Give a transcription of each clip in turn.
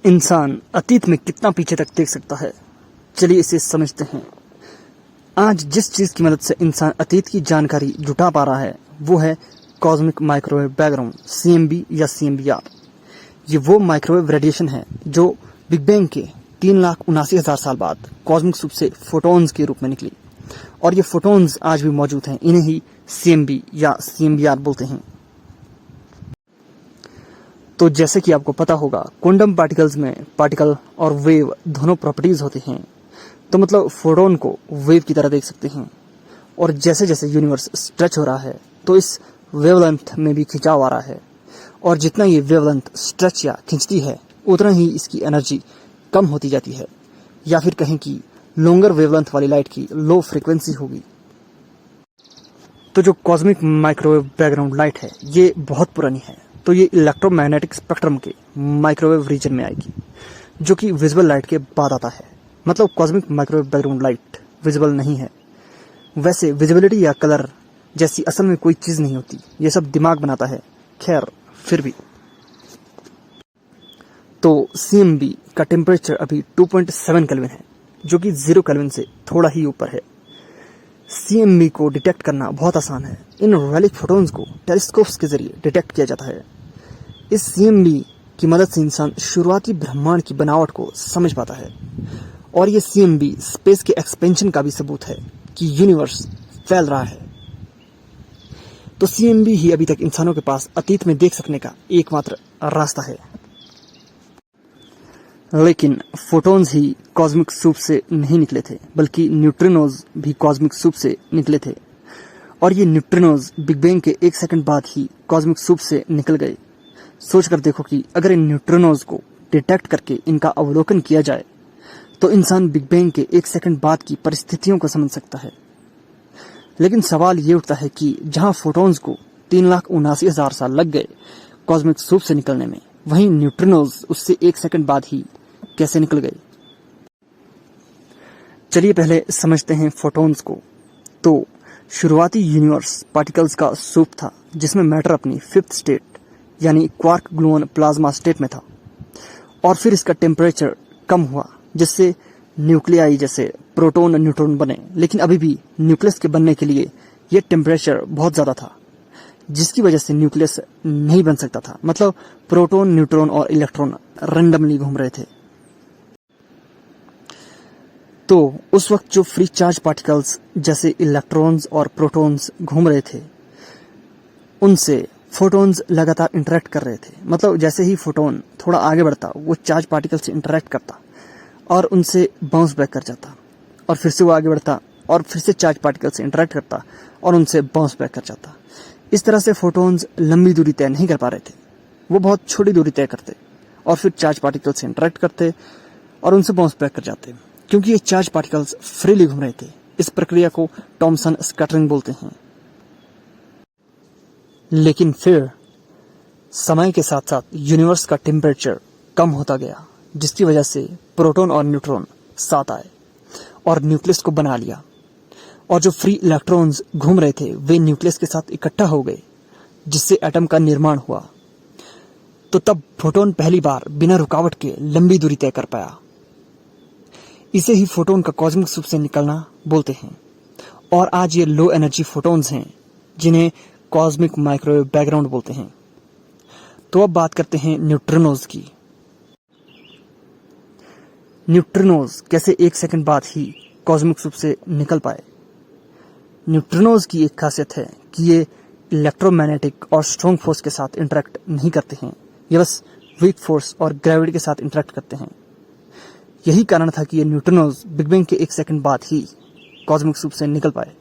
इंसान अतीत में कितना पीछे तक देख सकता है, चलिए इसे समझते हैं। आज जिस चीज की मदद से इंसान अतीत की जानकारी जुटा पा रहा है वो है कॉस्मिक माइक्रोवेव बैकग्राउंड, CMB या CMBR। ये वो माइक्रोवेव रेडिएशन है जो बिग बैंग के 3,79,000 साल बाद कॉस्मिक सूप से फोटॉन्स के रूप में निकली, और ये फोटॉन्स आज भी मौजूद हैं। इन्हें ही CMB या CMBR बोलते हैं। तो जैसे कि आपको पता होगा, क्वांटम पार्टिकल्स में पार्टिकल और वेव दोनों प्रॉपर्टीज होती हैं। तो मतलब फोटोन को वेव की तरह देख सकते हैं, और जैसे जैसे यूनिवर्स स्ट्रेच हो रहा है तो इस वेवलेंथ में भी खिंचाव आ रहा है, और जितना ये वेवलेंथ स्ट्रेच या खिंचती है उतना ही इसकी एनर्जी कम होती जाती है, या फिर कहें कि लॉन्गर वेवलेंथ वाली लाइट की लो फ्रीक्वेंसी होगी। तो जो कॉस्मिक माइक्रोवेव बैकग्राउंड लाइट है ये बहुत पुरानी है, तो ये इलेक्ट्रोमैग्नेटिक स्पेक्ट्रम के माइक्रोवेव रीजन में आएगी, जो कि विजिबल लाइट के बाद आता है। मतलब cosmic microwave background light visible नहीं है। वैसे विजिबिलिटी या कलर जैसी असल में कोई चीज नहीं होती, ये सब दिमाग बनाता है। खैर, फिर भी तो CMB का टेम्परेचर अभी 2.7 केल्विन है, जो कि 0 केल्विन से थोड़ा ही ऊपर है। CMB को डिटेक्ट करना बहुत आसान है। इन रैलिक फोटॉन्स को टेलीस्कोप्स के जरिए डिटेक्ट किया जाता है। इस CMB की मदद से इंसान शुरुआती ब्रह्मांड की बनावट को समझ पाता है, और ये CMB स्पेस के एक्सपेंशन का भी सबूत है कि यूनिवर्स फैल रहा है। तो CMB ही अभी तक इंसानों के पास अतीत में देख सकने का एकमात्र रास्ता है। लेकिन फोटॉन्स ही कॉस्मिक सूप से नहीं निकले थे, बल्कि न्यूट्रिनोज भी कॉस्मिक सूप से निकले थे, और ये न्यूट्रिनोज बिग बैंग के 1 सेकंड बाद ही कॉस्मिक सूप से निकल गए। सोच कर देखो कि अगर इन न्यूट्रिनोज को डिटेक्ट करके इनका अवलोकन किया जाए तो इंसान बिग बैंग के 1 सेकंड बाद की परिस्थितियों को समझ सकता है। लेकिन सवाल ये उठता है कि जहां फोटॉन्स को 3,79,000 साल लग गए कॉस्मिक सूप से निकलने में, वहीं न्यूट्रिनोज उससे 1 सेकंड बाद ही कैसे निकल गए। चलिए पहले समझते हैं फोटॉन्स को। तो शुरुआती यूनिवर्स पार्टिकल्स का सूप था, जिसमें मैटर अपनी 5th स्टेट यानी क्वार्क ग्लूऑन प्लाज्मा स्टेट में था, और फिर इसका टेम्परेचर कम हुआ, जिससे न्यूक्लियाई जैसे प्रोटॉन न्यूट्रॉन बने। लेकिन अभी भी न्यूक्लियस के बनने के लिए यह टेम्परेचर बहुत ज्यादा था, जिसकी वजह से न्यूक्लियस नहीं बन सकता था। मतलब प्रोटॉन, न्यूट्रॉन और इलेक्ट्रॉन रैंडमली घूम रहे थे। तो उस वक्त जो फ्री चार्ज पार्टिकल्स जैसे इलेक्ट्रॉन्स और प्रोटॉन्स घूम रहे थे, उनसे फोटॉन्स लगातार इंटरेक्ट कर रहे थे। मतलब जैसे ही फोटॉन थोड़ा आगे बढ़ता, वो चार्ज पार्टिकल से इंटरेक्ट करता और उनसे बाउंस बैक कर जाता, और फिर से वो आगे बढ़ता और फिर से चार्ज पार्टिकल से इंटरेक्ट करता और उनसे बाउंस बैक कर जाता। इस तरह से फोटॉन्स लंबी दूरी तय नहीं कर पा रहे थे, वो बहुत छोटी दूरी तय करते और फिर चार्ज पार्टिकल से इंटरेक्ट करते और उनसे बाउंस बैक कर जाते, क्योंकि ये चार्ज पार्टिकल्स फ्रीली घूम रहे थे। इस प्रक्रिया को थॉमसन स्कैटरिंग बोलते हैं। लेकिन फिर समय के साथ साथ यूनिवर्स का टेम्परेचर कम होता गया, जिसकी वजह से प्रोटॉन और न्यूट्रॉन साथ आए और न्यूक्लियस को बना लिया, और जो फ्री इलेक्ट्रॉन्स घूम रहे थे वे न्यूक्लियस के साथ इकट्ठा हो गए, जिससे एटम का निर्माण हुआ। तो तब फोटॉन पहली बार बिना रुकावट के लंबी दूरी तय कर पाया। इसे ही फोटॉन का कॉस्मिक सूप से निकलना बोलते हैं, और आज ये लो एनर्जी फोटॉन्स हैं जिन्हें कॉस्मिक माइक्रोवेव बैकग्राउंड बोलते हैं। तो अब बात करते हैं न्यूट्रिनोज की। न्यूट्रिनोज कैसे 1 सेकंड बाद ही कॉस्मिक सूप से निकल पाए। न्यूट्रिनोज की एक खासियत है कि ये इलेक्ट्रोमैग्नेटिक और स्ट्रॉन्ग फोर्स के साथ इंटरेक्ट नहीं करते हैं, ये बस वीक फोर्स और ग्रेविटी के साथ इंटरेक्ट करते हैं। यही कारण था कि ये न्यूट्रिनोज बिग बैंग के 1 सेकंड बाद ही कॉस्मिक सूप से निकल पाए।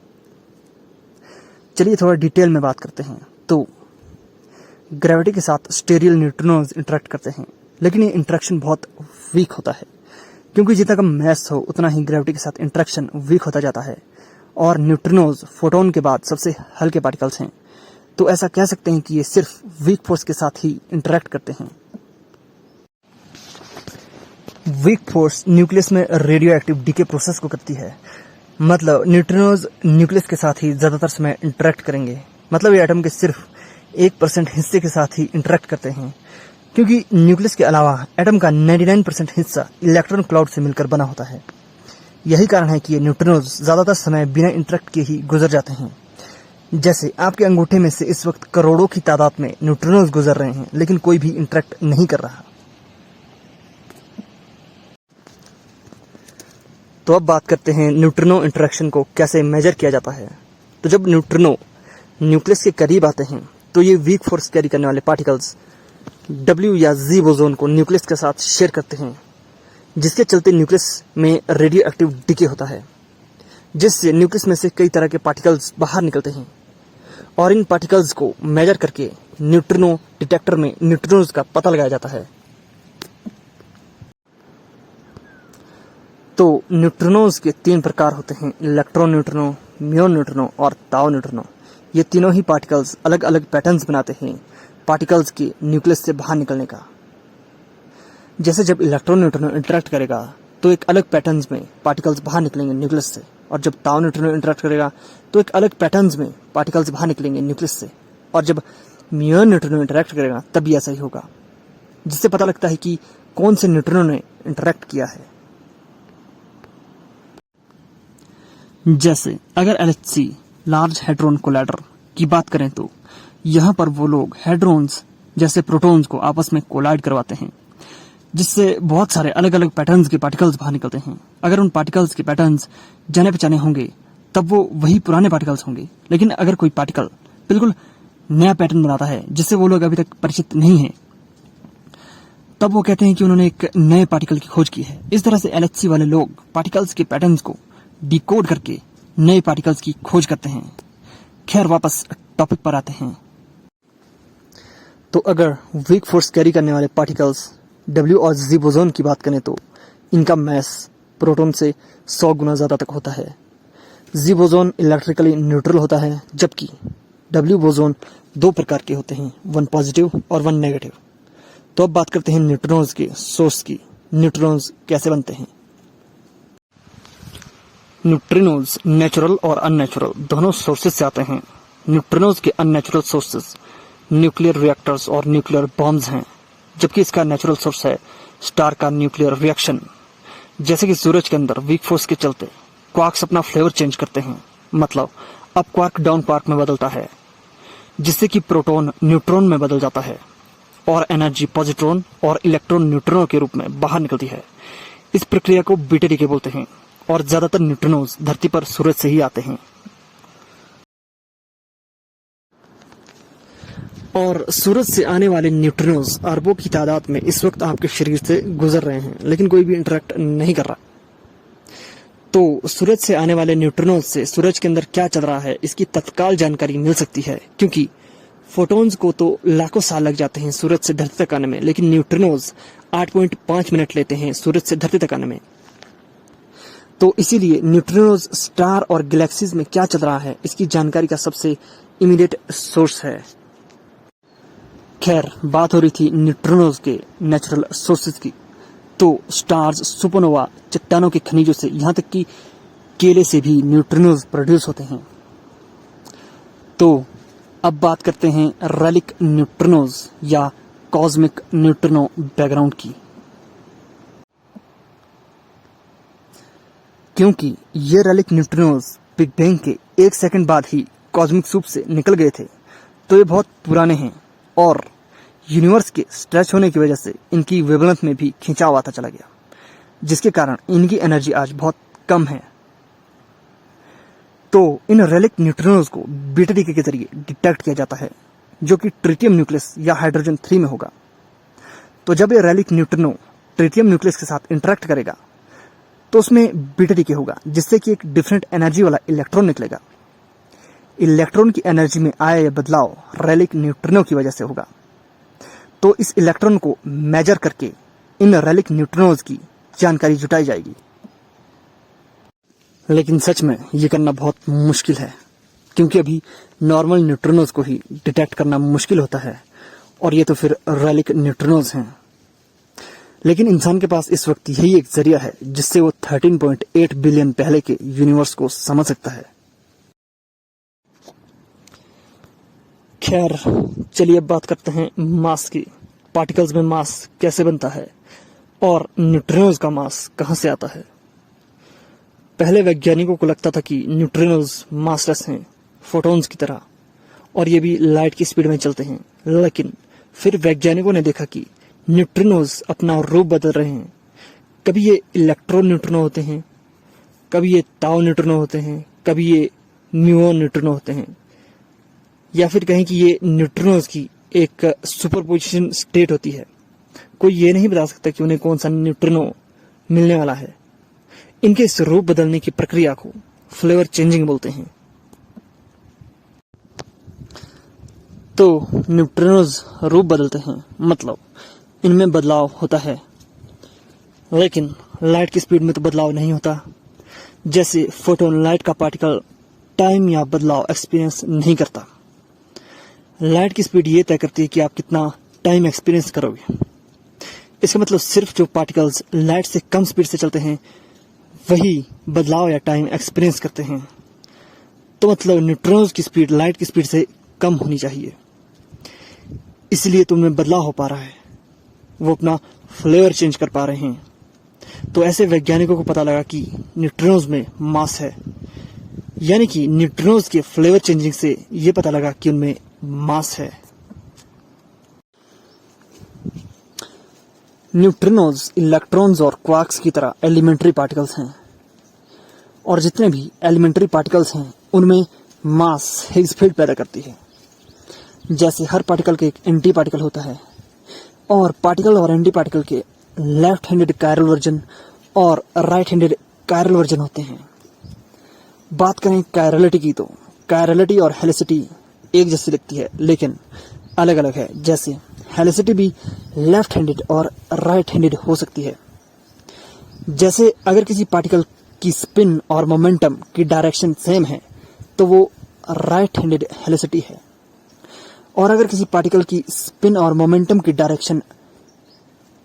चलिए थोड़ा डिटेल में बात करते हैं। तो ग्रेविटी के साथ स्टेरियल न्यूट्रिनोज इंटरेक्ट करते हैं, लेकिन ये इंटरेक्शन बहुत वीक होता है, क्योंकि जितना कम मैस हो उतना ही ग्रेविटी के साथ इंटरेक्शन वीक होता जाता है, और न्यूट्रिनोज फोटॉन के बाद सबसे हल्के पार्टिकल्स हैं। तो ऐसा कह सकते हैं कि ये सिर्फ वीक फोर्स के साथ ही इंटरेक्ट करते हैं। वीक फोर्स न्यूक्लियस में रेडियो एक्टिव डीके प्रोसेस को करती है। मतलब न्यूट्रिनोज न्यूक्लियस के साथ ही ज्यादातर समय इंटरेक्ट करेंगे। मतलब ये एटम के सिर्फ 1% हिस्से के साथ ही इंटरेक्ट करते हैं, क्योंकि न्यूक्लियस के अलावा एटम का 99% हिस्सा इलेक्ट्रॉन क्लाउड से मिलकर बना होता है। यही कारण है कि ये न्यूट्रिनोज ज्यादातर समय बिना इंटरेक्ट के ही गुजर जाते हैं। जैसे आपके अंगूठे में से इस वक्त करोड़ों की तादाद में न्यूट्रिनोज गुजर रहे हैं, लेकिन कोई भी इंटरेक्ट नहीं कर रहा। तो अब बात करते हैं न्यूट्रिनो इंटरेक्शन को कैसे मेजर किया जाता है। तो जब न्यूट्रिनो न्यूक्लियस के करीब आते हैं तो ये वीक फोर्स कैरी करने वाले पार्टिकल्स W या Z बोसोन को न्यूक्लियस के साथ शेयर करते हैं, जिसके चलते न्यूक्लियस में रेडियो एक्टिव डिके होता है, जिससे न्यूक्लियस में से कई तरह के पार्टिकल्स बाहर निकलते हैं और इन पार्टिकल्स को मेजर करके न्यूट्रिनो डिटेक्टर में न्यूट्रिनोज का पता लगाया जाता है। तो न्यूट्रिनोज के 3 प्रकार होते हैं, इलेक्ट्रॉन न्यूट्रिनो, म्यून न्यूट्रिनो और ताऊ न्यूट्रिनो। ये तीनों ही पार्टिकल्स अलग अलग पैटर्न्स बनाते हैं पार्टिकल्स के न्यूक्लियस से बाहर निकलने का। जैसे जब इलेक्ट्रॉन न्यूट्रिनो इंटरेक्ट करेगा तो एक अलग पैटर्न्स में पार्टिकल्स बाहर निकलेंगे न्यूक्लियस से, और जब ताऊ न्यूट्रिनो इंटरेक्ट करेगा तो एक अलग पैटर्न्स में पार्टिकल्स बाहर निकलेंगे न्यूक्लियस से, और जब म्यून न्यूट्रिनो इंटरेक्ट करेगा तब भी ऐसा ही होगा, जिससे पता लगता है कि कौन से न्यूट्रिनो ने इंटरेक्ट किया है। जैसे अगर LHC लार्ज हेड्रोन कोलाइडर की बात करें तो यहाँ पर वो लोग हेड्रोन्स जैसे प्रोटॉन्स को आपस में कोलाइड करवाते हैं, जिससे बहुत सारे अलग अलग पैटर्न्स के पार्टिकल्स बाहर निकलते हैं। अगर उन पार्टिकल्स के पैटर्न्स जाने पहचाने होंगे तब वो वही पुराने पार्टिकल्स होंगे, लेकिन अगर कोई पार्टिकल बिल्कुल नया पैटर्न बनाता है जिससे वो लोग अभी तक परिचित नहीं है, तब वो कहते हैं कि उन्होंने एक नए पार्टिकल की खोज की है। इस तरह से LHC वाले लोग पार्टिकल्स के पैटर्न्स को डिकोड करके नए पार्टिकल्स की खोज करते हैं। खैर वापस टॉपिक पर आते हैं। तो अगर वीक फोर्स कैरी करने वाले पार्टिकल्स W और Z बोसोन की बात करें तो इनका मास प्रोटॉन से 100 गुना ज्यादा तक होता है। Z बोसोन इलेक्ट्रिकली न्यूट्रल होता है, जबकि W बोसोन 2 प्रकार के होते हैं, 1 पॉजिटिव और 1 नेगेटिव। तो अब बात करते हैं न्यूट्रिनोज के सोर्स की। न्यूट्रिनोज कैसे बनते हैं? न्यूट्रिनोज नेचुरल और अननेचुरल दोनों सोर्सेज से आते हैं। न्यूट्रिनोज के अननेचुरल सोर्सेज न्यूक्लियर रिएक्टर्स और न्यूक्लियर बॉम्ब्स हैं, जबकि इसका नेचुरल सोर्स है स्टार का न्यूक्लियर रिएक्शन। जैसे कि सूरज के अंदर वीक फोर्स के चलते क्वार्क्स अपना फ्लेवर चेंज करते हैं, मतलब अप क्वार्क डाउन क्वार्क में बदलता है, जिससे कि प्रोटॉन न्यूट्रॉन में बदल जाता है और एनर्जी पॉजिट्रॉन और इलेक्ट्रॉन न्यूट्रिनो के रूप में बाहर निकलती है। इस प्रक्रिया को बीटा डीके बोलते हैं और ज्यादातर न्यूट्रिनोज धरती पर सूरज से ही आते हैं। और सूरज से आने वाले न्यूट्रिनोज अरबों की तादाद में इस वक्त आपके शरीर से गुजर रहे हैं, लेकिन कोई भी इंटरेक्ट नहीं कर रहा। तो सूरज से आने वाले न्यूट्रिनोज से सूरज के अंदर क्या चल रहा है इसकी तत्काल जानकारी मिल सकती है, क्योंकि फोटॉन्स को तो लाखों साल लग जाते हैं सूरज से धरती तक आने में, लेकिन न्यूट्रिनोज 8.5 मिनट लेते हैं सूरज से धरती तक आने में। तो इसीलिए न्यूट्रिनोज स्टार और गैलेक्सीज में क्या चल रहा है इसकी जानकारी का सबसे इमीडिएट सोर्स है। खैर, बात हो रही थी न्यूट्रिनोज के नेचुरल सोर्सेज की, तो स्टार्स, सुपरनोवा, चट्टानों के खनिजों से यहाँ तक कि केले से भी न्यूट्रिनोज प्रोड्यूस होते हैं। तो अब बात करते हैं रेलिक न्यूट्रिनोज या कॉस्मिक न्यूट्रिनो बैकग्राउंड की। क्योंकि ये रेलिक न्यूट्रिनोज बिग बैंग के 1 सेकंड बाद ही कॉस्मिक सूप से निकल गए थे, तो ये बहुत पुराने हैं और यूनिवर्स के स्ट्रेच होने की वजह से इनकी वेवलेंथ में भी खिंचाव आता चला गया, जिसके कारण इनकी एनर्जी आज बहुत कम है। तो इन रेलिक न्यूट्रिनोज को बीटा डीके के जरिए डिटेक्ट किया जाता है, जो कि ट्रिटियम न्यूक्लियस या हाइड्रोजन 3 में होगा। तो जब ये रेलिक न्यूट्रिनो ट्रिटियम न्यूक्लियस के साथ इंटरेक्ट करेगा तो उसमें बीटा डीके होगा, जिससे कि एक डिफरेंट एनर्जी वाला इलेक्ट्रॉन निकलेगा। इलेक्ट्रॉन की एनर्जी में आया यह बदलाव रेलिक न्यूट्रिनो की वजह से होगा। तो इस इलेक्ट्रॉन को मेजर करके इन रेलिक न्यूट्रिनोज की जानकारी जुटाई जाएगी। लेकिन सच में ये करना बहुत मुश्किल है, क्योंकि अभी नॉर्मल न्यूट्रिनोज को ही डिटेक्ट करना मुश्किल होता है, और ये तो फिर रेलिक न्यूट्रिनोज हैं। लेकिन इंसान के पास इस वक्त यही एक जरिया है जिससे वो 13.8 बिलियन पहले के यूनिवर्स को समझ सकता है। खैर, चलिए अब बात करते हैं मास की। पार्टिकल्स में मास कैसे बनता है और न्यूट्रिनोज का मास कहां से आता है। पहले वैज्ञानिकों को लगता था कि न्यूट्रिनोज मासलेस हैं, फोटॉन्स की तरह, और ये भी लाइट की स्पीड में चलते हैं। लेकिन फिर वैज्ञानिकों ने देखा कि न्यूट्रिनोज अपना रूप बदल रहे हैं। कभी ये इलेक्ट्रॉन न्यूट्रिनो होते हैं, कभी ये ताउ न्यूट्रिनो होते हैं, कभी ये म्यूऑन न्यूट्रिनो होते हैं, या फिर कहें कि ये न्यूट्रिनोज की एक सुपरपोजिशन स्टेट होती है। कोई ये नहीं बता सकता कि उन्हें कौन सा न्यूट्रिनो मिलने वाला है। इनके इस रूप बदलने की प्रक्रिया को फ्लेवर चेंजिंग बोलते हैं। तो न्यूट्रिनोज रूप बदलते हैं, मतलब इनमें बदलाव होता है, लेकिन लाइट की स्पीड में तो बदलाव नहीं होता। जैसे फोटोन लाइट का पार्टिकल टाइम या बदलाव एक्सपीरियंस नहीं करता। लाइट की स्पीड ये तय करती है कि आप कितना टाइम एक्सपीरियंस करोगे। इसका मतलब सिर्फ जो पार्टिकल्स लाइट से कम स्पीड से चलते हैं वही बदलाव या टाइम एक्सपीरियंस करते हैं। तो मतलब न्यूट्रिनोज की स्पीड लाइट की स्पीड से कम होनी चाहिए, इसलिए तो उनमें बदलाव हो पा रहा है, वो अपना फ्लेवर चेंज कर पा रहे हैं। तो ऐसे वैज्ञानिकों को पता लगा कि न्यूट्रिनोज में मास है, यानी कि न्यूट्रिनोज के फ्लेवर चेंजिंग से ये पता लगा कि उनमें मास है। न्यूट्रिनोज इलेक्ट्रॉन्स और क्वार्क्स की तरह एलिमेंट्री पार्टिकल्स हैं, और जितने भी एलिमेंट्री पार्टिकल्स हैं उनमें मास हिग्स फील्ड पैदा करती है। जैसे हर पार्टिकल के एक एंटी पार्टिकल होता है, और पार्टिकल और एंटी पार्टिकल के लेफ्ट हैंडेड कायरल वर्जन और राइट हैंडेड कायरल वर्जन होते हैं। बात करें कायरलिटी की, तो कायरलिटी और हेलिसिटी एक जैसी लगती है लेकिन अलग अलग है। जैसे हेलिसिटी भी लेफ्ट हैंडेड और राइट हैंडेड हो सकती है। जैसे अगर किसी पार्टिकल की स्पिन और मोमेंटम की डायरेक्शन सेम है तो वो राइट हैंडेड हेलिसिटी है, और अगर किसी पार्टिकल की स्पिन और मोमेंटम की डायरेक्शन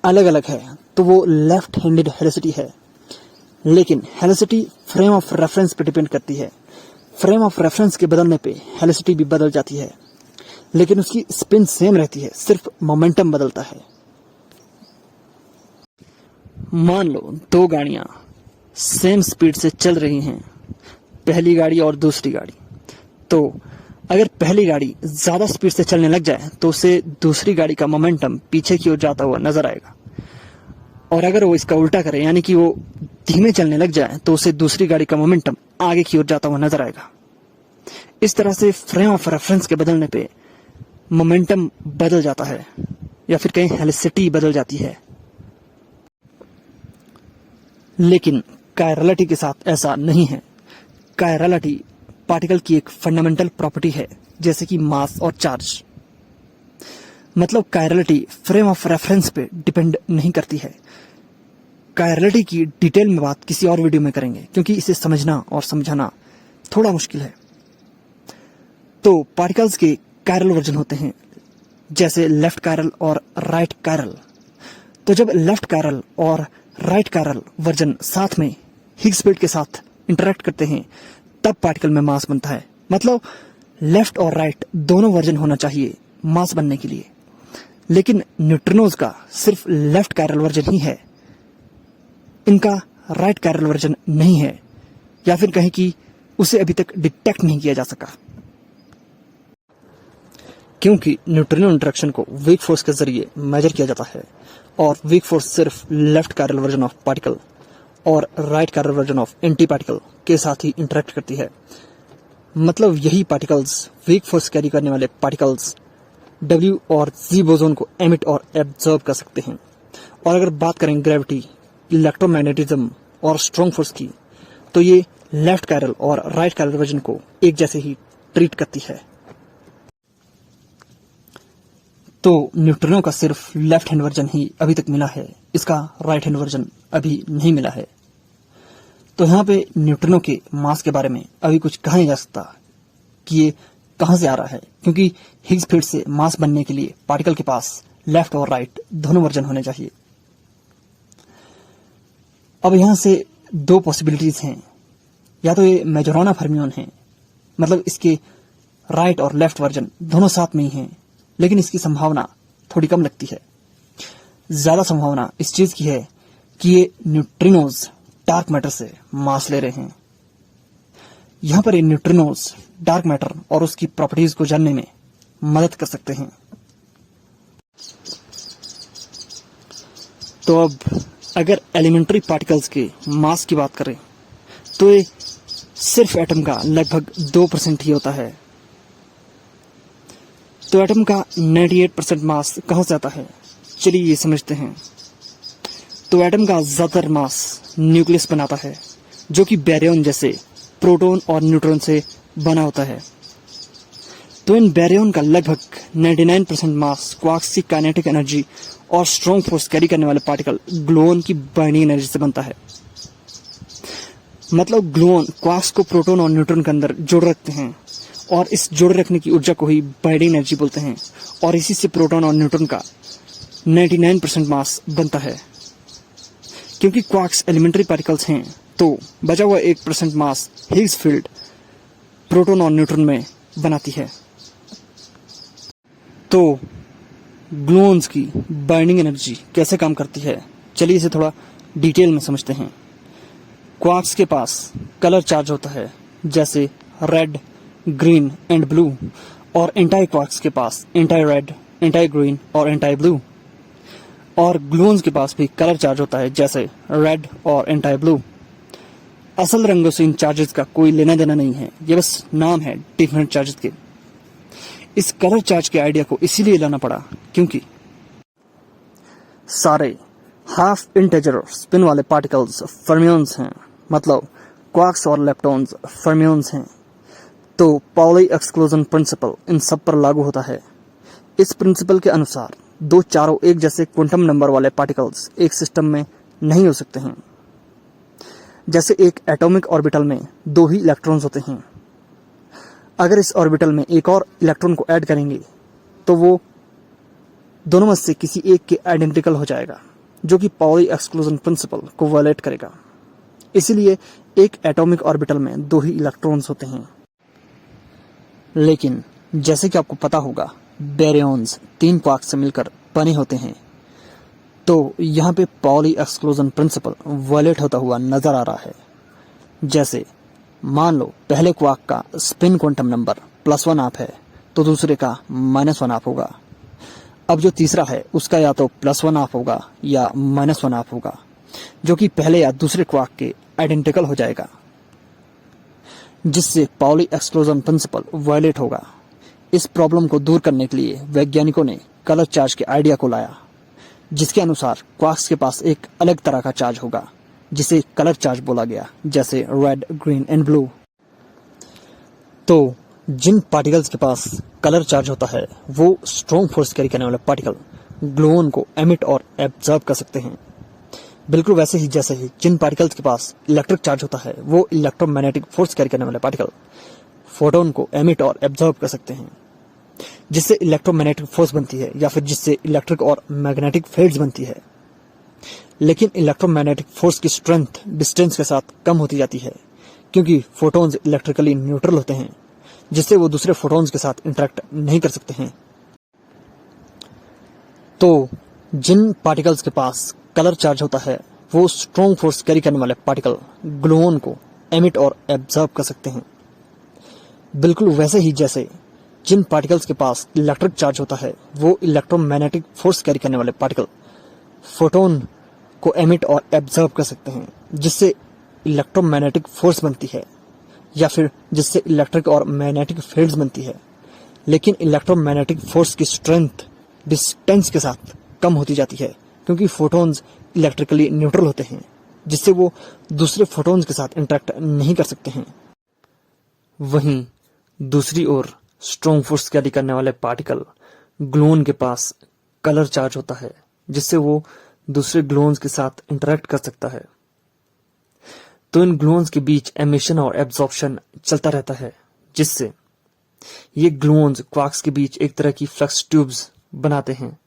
अलग अलग है तो वो लेफ्ट हैंडेड हेलिसिटी है। लेकिन हेलिसिटी फ्रेम ऑफ रेफरेंस पे डिपेंड करती है। फ्रेम ऑफ रेफरेंस के बदलने पे हेलिसिटी भी बदल जाती है, लेकिन उसकी स्पिन सेम रहती है, सिर्फ मोमेंटम बदलता है। मान लो दो गाड़ियां सेम स्पीड से चल रही हैं, पहली गाड़ी और दूसरी गाड़ी। तो अगर पहली गाड़ी ज्यादा स्पीड से चलने लग जाए तो उसे दूसरी गाड़ी का मोमेंटम पीछे की ओर जाता हुआ नजर आएगा, और अगर वो इसका उल्टा करे यानी कि वो धीमे चलने लग जाए तो उसे दूसरी गाड़ी का मोमेंटम आगे की ओर जाता हुआ नजर आएगा। इस तरह से फ्रेम ऑफ रेफरेंस के बदलने पे मोमेंटम बदल जाता है, या फिर कहीं हेलिसिटी बदल जाती है। लेकिन कायरलिटी के साथ ऐसा नहीं है। कायरलिटी पार्टिकल की एक फंडामेंटल प्रॉपर्टी है, जैसे कि मास और चार्ज। मतलब कायरलिटी फ्रेम ऑफ रेफरेंस पे डिपेंड नहीं करती है। कायरलिटी की डिटेल में बात किसी और वीडियो में करेंगे, क्योंकि इसे समझना और समझाना थोड़ा मुश्किल है। तो पार्टिकल्स के कायरल वर्जन होते हैं, जैसे लेफ्ट कायरल और राइट कायरल। तो जब लेफ्ट कायरल और राइट कायरल वर्जन साथ में हिग्स फील्ड के साथ इंटरेक्ट करते हैं तब पार्टिकल में मास बनता है। मतलब लेफ्ट और राइट दोनों वर्जन होना चाहिए मास बनने के लिए, लेकिन न्यूट्रिनोज का सिर्फ लेफ्ट कायरल वर्जन ही है, इनका राइट कायरल वर्जन नहीं है, या फिर कहें कि उसे अभी तक डिटेक्ट नहीं किया जा सका, क्योंकि न्यूट्रिनो इंटरेक्शन को वीक फोर्स के जरिए मेजर किया जाता है, और वीक फोर्स सिर्फ left chiral version of particle और right chiral version of antiparticle के साथ ही इंटरेक्ट करती है। मतलब यही पार्टिकल्स, वीक फोर्स कैरी करने वाले पार्टिकल्स, W और Z बोसोन को एमिट और एब्जॉर्ब कर सकते हैं। और अगर बात करें ग्रेविटी, इलेक्ट्रोमैग्नेटिज्म और स्ट्रॉन्ग फोर्स की, तो ये लेफ्ट कायरल और राइट कायरल वर्जन को एक जैसे ही ट्रीट करती है। तो न्यूट्रिनो का सिर्फ लेफ्ट हैंड वर्जन ही अभी तक मिला है, इसका राइट हैंड वर्जन अभी नहीं मिला है। तो यहाँ पे न्यूट्रिनो के मास के बारे में अभी कुछ कहा नहीं जा सकता कि ये कहां से आ रहा है, क्योंकि हिग्स फील्ड से मास बनने के लिए पार्टिकल के पास लेफ्ट और राइट दोनों वर्जन होने चाहिए। अब यहां से दो पॉसिबिलिटीज हैं, या तो ये मेजोराना फर्मियोन है, मतलब इसके राइट और लेफ्ट वर्जन दोनों साथ में ही हैं, लेकिन इसकी संभावना थोड़ी कम लगती है। ज्यादा संभावना इस चीज की है कि ये न्यूट्रिनोज डार्क मैटर से मास ले रहे हैं। यहाँ पर ये न्यूट्रिनोज डार्क मैटर और उसकी प्रॉपर्टीज को जानने में मदद कर सकते हैं। तो अब अगर एलिमेंट्री पार्टिकल्स के मास की बात करें तो ये सिर्फ एटम का लगभग 2% ही होता है। तो एटम का 98% मास कहां से आता है, चलिए ये समझते हैं। तो एटम का ज्यादातर मास न्यूक्लियस बनाता है, जो कि बैरियन जैसे प्रोटॉन और न्यूट्रॉन से बना होता है। तो इन बैरियन का लगभग 99% मास क्वार्क्स की काइनेटिक एनर्जी और स्ट्रॉन्ग फोर्स कैरी करने वाले पार्टिकल ग्लूऑन की बाइंडिंग एनर्जी से बनता है। मतलब ग्लूऑन क्वार्क्स को प्रोटॉन और न्यूट्रॉन के अंदर जोड़े रखते हैं और इस जोड़े रखने की ऊर्जा को ही बाइंडिंग एनर्जी बोलते हैं, और इसी से प्रोटॉन और न्यूट्रॉन का 99% मास बनता है। क्योंकि क्वार्क्स एलिमेंट्री पार्टिकल्स हैं, तो बचा हुआ 1% मास हिग्स फील्ड प्रोटॉन और न्यूट्रॉन में बनाती है। तो ग्लूऑन्स की बाइंडिंग एनर्जी कैसे काम करती है, चलिए इसे थोड़ा डिटेल में समझते हैं। क्वार्क्स के पास कलर चार्ज होता है, जैसे रेड, ग्रीन एंड ब्लू, और एंटी क्वार्क्स के पास एंटी रेड, एंटी ग्रीन और एंटी ब्लू। और ग्लूऑन्स के पास भी कलर चार्ज होता है, जैसे रेड और एंटी ब्लू। असल रंगों से इन चार्जेस का कोई लेना देना नहीं है, ये बस नाम है डिफरेंट चार्जेस के। इस कलर चार्ज के आइडिया को इसीलिए लाना पड़ा क्योंकि सारे हाफ इंटीजर स्पिन वाले पार्टिकल्स फर्मियंस हैं, मतलब क्वार्क्स और लेप्टॉन्स फर्मियंस हैं। तो पाउली एक्सक्लूजन प्रिंसिपल इन सब पर लागू होता है। इस प्रिंसिपल के अनुसार दो चारों एक जैसे क्वांटम नंबर वाले पार्टिकल्स एक सिस्टम में नहीं हो सकते हैं। जैसे एक एटॉमिक ऑर्बिटल में 2 ही इलेक्ट्रॉन्स होते हैं, अगर इस ऑर्बिटल में एक और इलेक्ट्रॉन को ऐड करेंगे तो वो दोनों में से किसी एक के आइडेंटिकल हो जाएगा, जो कि पाउली एक्सक्लूजन प्रिंसिपल को वायलेट करेगा। इसीलिए एक एटॉमिक ऑर्बिटल में 2 ही इलेक्ट्रॉन्स होते हैं। लेकिन जैसे कि आपको पता होगा, बैरियंस 3 क्वार्क्स से मिलकर बने होते हैं, तो यहाँ पे पाउली एक्सक्लूजन प्रिंसिपल वायलेट होता हुआ नजर आ रहा है। जैसे मान लो पहले क्वार्क का स्पिन क्वांटम नंबर +1 हाफ है, तो दूसरे का -1 हाफ होगा। अब जो तीसरा है उसका या तो +1 हाफ होगा या -1 हाफ होगा, जो कि पहले या दूसरे क्वार्क के आइडेंटिकल हो जाएगा, जिससे पाउली एक्सक्लूजन प्रिंसिपल वायलेट होगा। इस प्रॉब्लम को दूर करने के लिए वैज्ञानिकों ने कलर चार्ज के आइडिया को लाया, जिसके अनुसार क्वार्क्स के पास एक अलग तरह का चार्ज होगा, जिसे कलर चार्ज बोला गया, जैसे रेड, ग्रीन एंड ब्लू। तो जिन पार्टिकल्स के पास कलर चार्ज होता है, वो स्ट्रॉन्ग फोर्स कैरी करने वाले पार्टिकल ग्लूऑन को एमिट और एब्जॉर्ब कर सकते हैं। बिल्कुल वैसे ही जैसे ही जिन पार्टिकल्स के पास इलेक्ट्रिक चार्ज होता है, वो इलेक्ट्रोमैग्नेटिक फोर्स कैरी करने वाले पार्टिकल फोटोन को एमिट और एब्जॉर्ब कर सकते हैं, जिससे इलेक्ट्रोमैग्नेटिक फोर्स बनती है या फिर जिससे इलेक्ट्रिक और मैग्नेटिक फील्ड्स बनती है। लेकिन इलेक्ट्रोमैग्नेटिक फोर्स की स्ट्रेंथ डिस्टेंस के साथ कम होती जाती है, क्योंकि फोटॉन्स इलेक्ट्रिकली न्यूट्रल होते हैं, जिससे वो दूसरे फोटॉन्स के साथ इंटरेक्ट नहीं कर सकते हैं। तो जिन पार्टिकल्स के पास कलर चार्ज होता है, वो स्ट्रॉन्ग फोर्स कैरी करने वाले पार्टिकल ग्लूऑन को एमिट और एब्जॉर्ब कर सकते हैं। बिल्कुल वैसे ही जैसे जिन पार्टिकल्स के पास इलेक्ट्रिक चार्ज होता है, वो इलेक्ट्रोमैग्नेटिक फोर्स कैरी करने वाले पार्टिकल फोटोन को एमिट और एब्जॉर्ब कर सकते हैं, जिससे इलेक्ट्रोमैग्नेटिक फोर्स बनती है या फिर जिससे इलेक्ट्रिक और मैग्नेटिक फील्ड्स बनती है। लेकिन इलेक्ट्रोमैग्नेटिक फोर्स की स्ट्रेंथ डिस्टेंस के साथ कम होती जाती है, क्योंकि फोटॉन्स इलेक्ट्रिकली न्यूट्रल होते हैं, जिससे वो दूसरे फोटॉन्स के साथ इंटरेक्ट नहीं कर सकते हैं। वहीं दूसरी ओर स्ट्रॉन्ग फोर्स कैरी करने वाले पार्टिकल ग्लूऑन के पास कलर चार्ज होता है, जिससे वो दूसरे ग्लूऑन्स के साथ इंटरेक्ट कर सकता है। तो इन ग्लूऑन्स के बीच एमिशन और एब्जॉर्प्शन चलता रहता है, जिससे ये ग्लूऑन्स क्वार्क्स के बीच एक तरह की फ्लक्स ट्यूब्स बनाते हैं,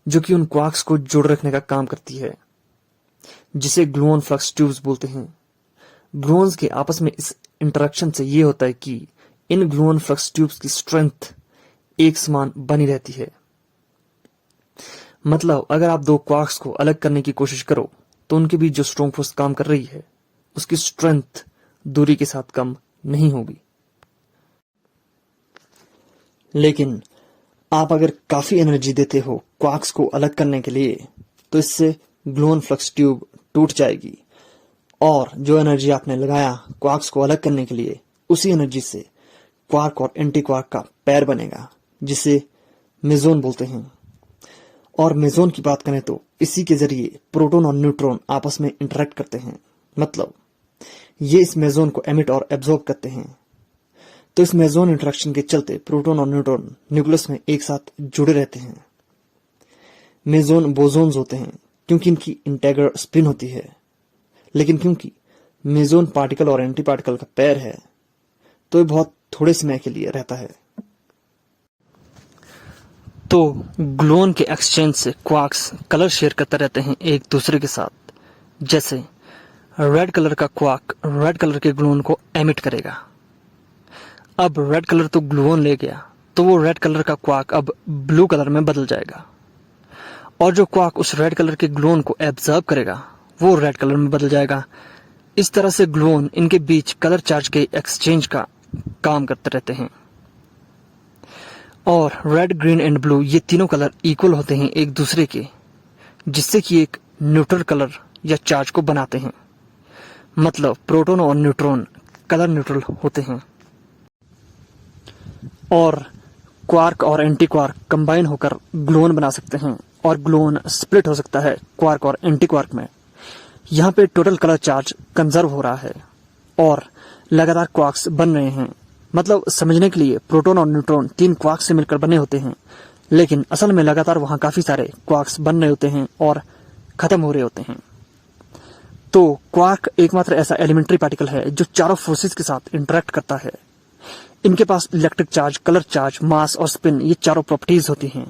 जो कि उन क्वार्क्स को जोड़े रखने का काम करती है, जिसे ग्लूऑन फ्लक्स ट्यूब्स बोलते हैं। ग्लूऑन्स के आपस में इस इंटरेक्शन से ये होता है कि इन ग्लूऑन फ्लक्स ट्यूब्स की स्ट्रेंथ एक समान बनी रहती है। मतलब अगर आप दो क्वार्क्स को अलग करने की कोशिश करो तो उनके बीच जो स्ट्रॉन्ग फोर्स काम कर रही है उसकी स्ट्रेंथ दूरी के साथ कम नहीं होगी। लेकिन आप अगर काफी एनर्जी देते हो क्वार्क्स को अलग करने के लिए तो इससे ग्लूऑन फ्लक्स ट्यूब टूट जाएगी और जो एनर्जी आपने लगाया क्वार्क्स को अलग करने के लिए उसी एनर्जी से क्वार्क और एंटी क्वार्क का पैर बनेगा जिसे मेसोन बोलते हैं। और मेसोन की बात करें तो इसी के जरिए प्रोटॉन और न्यूट्रॉन आपस में इंटरेक्ट करते हैं, मतलब ये इस मेसोन को एमिट और एब्जॉर्ब करते हैं। तो इस मेसोन इंटरेक्शन के चलते प्रोटॉन और न्यूट्रॉन न्यूक्लियस में एक साथ जुड़े रहते हैं। मेसोन बोसोन्स होते हैं क्योंकि इनकी इंटेग्रल स्पिन होती है, लेकिन क्योंकि मेसोन पार्टिकल और एंटी पार्टिकल का पैर है तो ये बहुत थोड़े समय के लिए रहता है। तो ग्लूऑन के एक्सचेंज से क्वार्क्स कलर शेयर करते रहते हैं एक दूसरे के साथ। जैसे रेड कलर का क्वार्क रेड कलर के ग्लूऑन को एमिट करेगा। अब रेड कलर तो ग्लूऑन ले गया तो वो रेड कलर का क्वार्क अब ब्लू कलर में बदल जाएगा और जो क्वार्क उस रेड कलर के ग्लूऑन को एब्जॉर्ब करेगा वो रेड कलर में बदल जाएगा। इस तरह से ग्लूऑन इनके बीच कलर चार्ज के एक्सचेंज का काम करते रहते हैं। और रेड ग्रीन एंड ब्लू ये तीनों कलर इक्वल होते हैं एक दूसरे के, जिससे कि एक न्यूट्रल कलर या चार्ज को बनाते हैं। मतलब प्रोटॉन और न्यूट्रॉन कलर न्यूट्रल होते हैं और क्वार्क और एंटी क्वार्क कंबाइन होकर ग्लूऑन बना सकते हैं और ग्लूऑन स्प्लिट हो सकता है क्वार्क और एंटी क्वार्क में। यहाँ पे टोटल कलर चार्ज कंजर्व हो रहा है और लगातार क्वार्क्स बन रहे हैं। मतलब समझने के लिए प्रोटॉन और न्यूट्रॉन तीन क्वार्क्स से मिलकर बने होते हैं, लेकिन असल में लगातार वहां काफी सारे क्वार्क्स बन रहे होते हैं और खत्म हो रहे होते हैं। तो क्वार्क एकमात्र ऐसा एलिमेंट्री पार्टिकल है जो चारों फोर्सेस के साथ इंटरेक्ट करता है। इनके पास इलेक्ट्रिक चार्ज, कलर चार्ज, मास और स्पिन ये चारों प्रॉपर्टीज होती हैं।